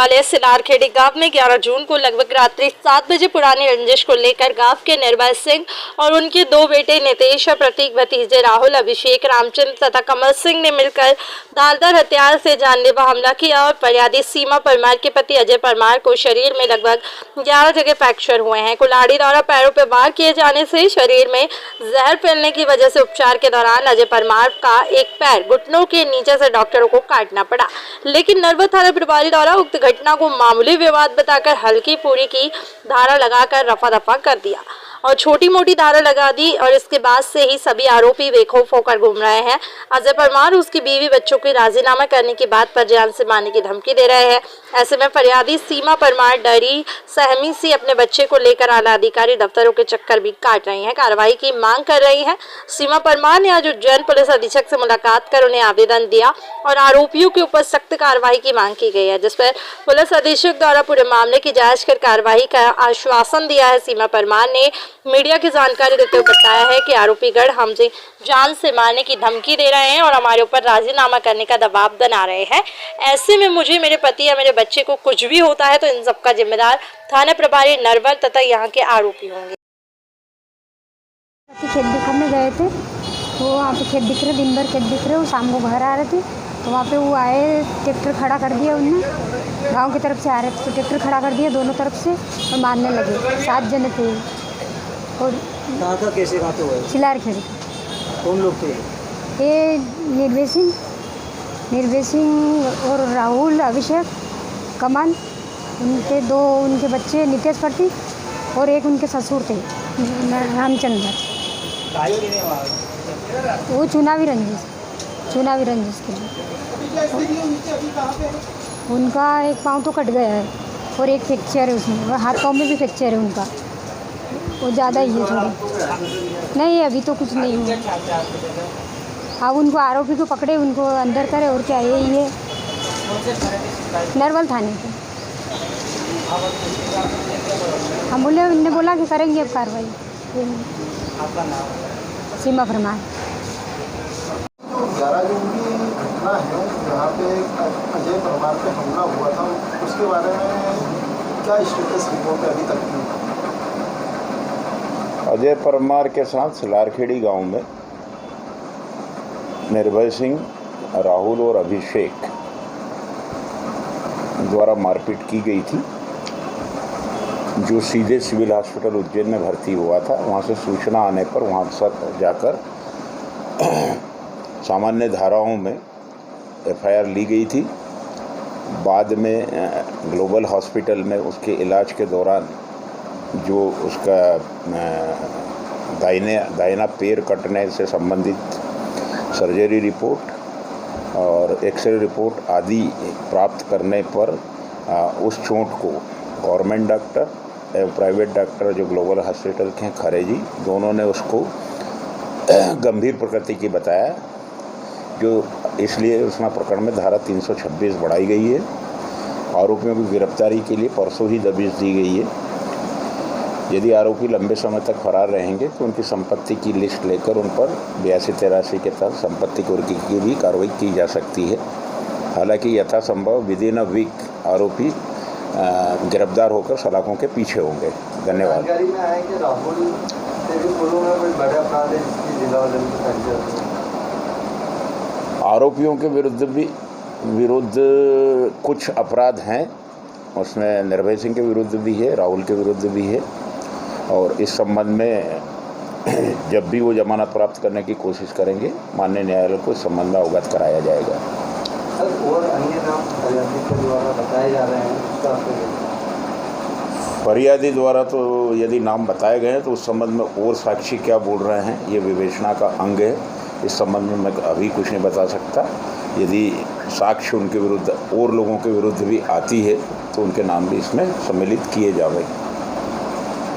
वाले सिलारखेड़ी गांव में 11 जून को लगभग रात्रि 7 बजे पुरानी रंजिश को लेकर गांव के निर्भय सिंह और उनके दो बेटे नितेश और प्रतीक, भतीजे राहुल, अभिषेक, रामचंद्र तथा कमल सिंह ने मिलकर धारदार हथियार से जानलेवा हमला किया और फरियादी सीमा परमार के पति अजय परमार को शरीर में लगभग 11 जगह फ्रैक्चर हुए हैं। कुल्हाड़ी द्वारा पैरों पर वार किए जाने से शरीर में जहर फैलने की वजह से उपचार के दौरान अजय परमार का एक पैर घुटनों के नीचे से डॉक्टरों को काटना पड़ा, लेकिन नरवा थाना प्रभारी द्वारा उक्त घटना को मामूली विवाद बताकर हल्की पूरी की धारा लगाकर रफा दफा कर दिया और छोटी मोटी धारा लगा दी और इसके बाद से ही सभी आरोपी बेखौफ होकर घूम रहे हैं। अजय परमार उसकी बीवी बच्चों की राजीनामा करने की बात पर जान से मारने की धमकी दे रहे हैं। ऐसे में फरियादी सीमा परमार डरी सहमी सी अपने बच्चे को लेकर आला अधिकारी दफ्तरों के चक्कर भी काट रही हैं, कार्रवाई की मांग कर रही हैं। सीमा परमार ने आज उज्जैन पुलिस अधीक्षक से मुलाकात कर उन्हें आवेदन दिया और आरोपियों के ऊपर सख्त कार्रवाई की मांग की गई है, जिस पर पुलिस अधीक्षक द्वारा पूरे मामले की जांच कर कार्रवाई का आश्वासन दिया है। सीमा परमार ने मीडिया की जानकारी देते हुए बताया है कि आरोपीगढ़ हमसे जान से मारने की धमकी दे रहे हैं और हमारे ऊपर राजीनामा करने का दबाव बना रहे हैं। ऐसे में मुझे, मेरे पति या मेरे बच्चे को कुछ भी होता है तो इन सबका जिम्मेदार थाना प्रभारी नरवर तथा यहाँ के आरोपी होंगे। खेत दिखाने गए थे तो वहाँ पे खेत दिख रहे, दिन भर खेत दिख रहे, वो शाम को घर आ रहे थे तो वहाँ पे वो आए, ट्रैक्टर खड़ा कर दिया उनने, गांव की तरफ से आ रहे थे तो ट्रैक्टर खड़ा कर दिया दोनों तरफ से और मारने लगे। 7 जने थे। और कहाँ का कैसे बात हुआ? सिलारखेड़ी। कौन लोग थे? ये निर्भय सिंह और राहुल, अभिषेक, कमल, उनके बच्चे नितेश, प्रतीक और एक उनके ससुर थे रामचंद्र। वो चुनावी रंजिश के लिए उनका एक पाँव तो कट गया है और एक फ्रैक्चर है उसमें, और हाथ पाँव में भी फ्रैक्चर है उनका, वो ज़्यादा ही है थोड़ी। नहीं, अभी तो कुछ नहीं हुआ। अब उनको आरोपी को पकड़े, उनको अंदर करे और क्या, यही है नरवल थाने के। हम उनने बोला कि करेंगे अब कार्रवाई। सीमा परमार। 11 जून की घटना है जहाँ पे अजय परमार पे हमला हुआ था, उसके बारे में क्या स्टेटस रिपोर्ट है अभी तक की? अजय परमार के साथ सिलारखेड़ी गांव में निर्भय सिंह, राहुल और अभिषेक द्वारा मारपीट की गई थी, जो सीधे सिविल हॉस्पिटल उज्जैन में भर्ती हुआ था। वहां से सूचना आने पर वहां पर जाकर सामान्य धाराओं में एफआईआर ली गई थी। बाद में ग्लोबल हॉस्पिटल में उसके इलाज के दौरान जो उसका दाहिना पैर कटने से संबंधित सर्जरी रिपोर्ट और एक्सरे रिपोर्ट आदि प्राप्त करने पर उस चोट को गवर्नमेंट डॉक्टर एवं प्राइवेट डॉक्टर जो ग्लोबल हॉस्पिटल के हैं खरे जी, दोनों ने उसको गंभीर प्रकृति की बताया, जो इसलिए उसमें प्रकरण में धारा 326 बढ़ाई गई है। आरोपियों की गिरफ्तारी के लिए परसों ही दबिश दी गई है। यदि आरोपी लंबे समय तक फरार रहेंगे तो उनकी संपत्ति की लिस्ट लेकर उन पर 82-83 के तहत संपत्ति कुर्की की भी कार्रवाई की जा सकती है। हालांकि यथासंभव विदिन अ वीक आरोपी गिरफ्तार होकर सलाखों के पीछे होंगे। धन्यवाद। जानकारी में आया कि राहुल से भी पूर्व में कोई बड़े अपराध है जिसकी जिला आरोपियों के विरुद्ध कुछ अपराध हैं, उसमें निर्भय सिंह के विरुद्ध भी है, राहुल के विरुद्ध भी है, और इस संबंध में जब भी वो जमानत प्राप्त करने की कोशिश करेंगे माननीय न्यायालय को इस संबंध में अवगत कराया जाएगा। सर, और अन्य नाम फरियादी के द्वारा बताए जा रहे हैं, फरियादी द्वारा तो यदि नाम बताए गए हैं तो उस संबंध में और साक्षी क्या बोल रहे हैं ये विवेचना का अंग है। इस संबंध में मैं अभी कुछ नहीं बता सकता। यदि साक्ष्य उनके विरुद्ध और लोगों के विरुद्ध भी आती है तो उनके नाम भी इसमें सम्मिलित किए जाएंगे।